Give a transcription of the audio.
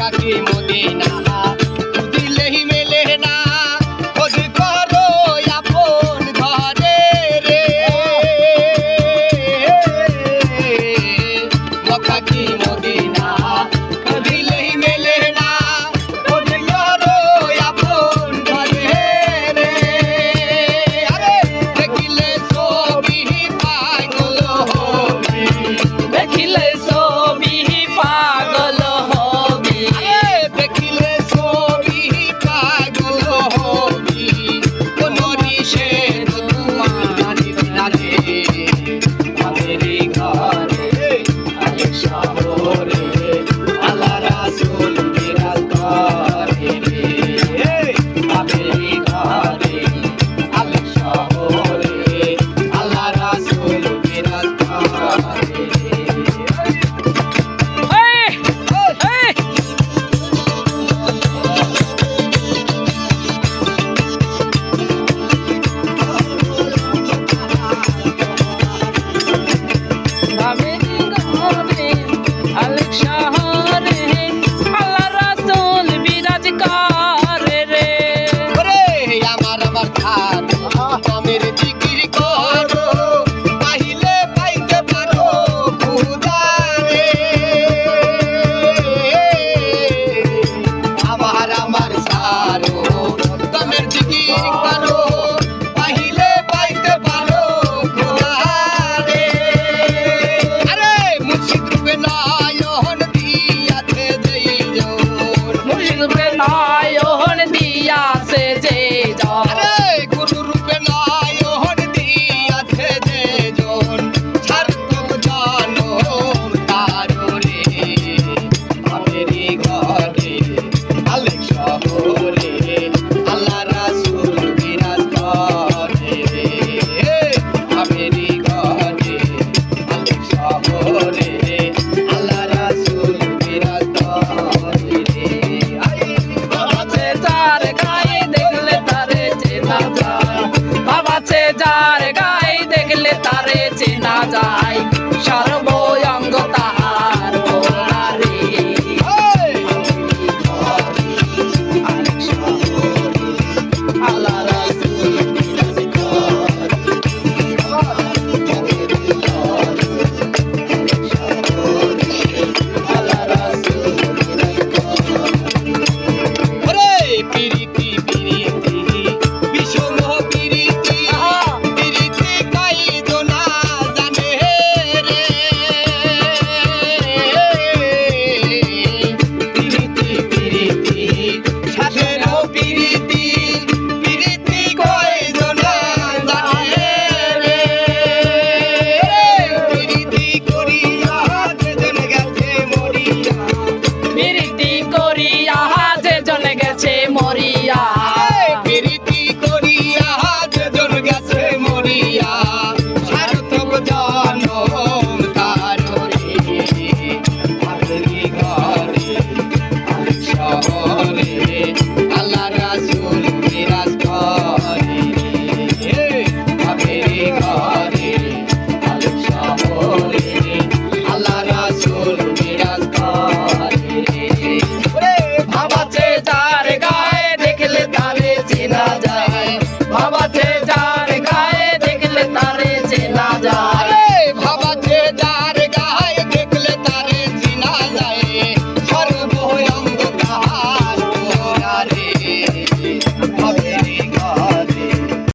মক্কা কি মদিনা দিলেই মেলে না খোঁজ করো আপন ঘরে রে মক্কা কি মদিনা দিলেই মেলে না খোঁজ করো আপন ঘরে রে আরে দেখিলে ছবি পাগল হবি দেখিলে ছবি পাগল হবি দেখিলে ছবি পাগল হবি কোন নিষেধ তোমার বিনারে আমেরি ঘরে আলে শহরে আল্লাহ রাসূল বিরাজ করে রে আমেরি ঘরে আলে শহরে আল্লাহ রাসূল বিরাজ করে আমের জিকির করো পাইলে পাইতে পারো খুদারে আমার সারো আমের জিকির করো পাইলে পাইতে পারো খুদারে আরে মুর্শিদ রূপে নয়ন দিয়াছে যেই জন মুর্শিদ রূপে নয়ন দিয়াছে যে জন আরে গুরু রূপে নয়ন দিয়াছে যে জন সার্থক জনম তারো রে আমেরি ঘরে আলে শহরে আল্লাহ রাসূল বিরাজ করে রে আমেরি ঘরে আলে শহরে আল্লাহ রাসূল বিরাজ করে রে বাবাছে যার গায়ে দেখলে তারে চেনা যায় বাবাছে যার গায়ে দেখলে তারে চেনা যায়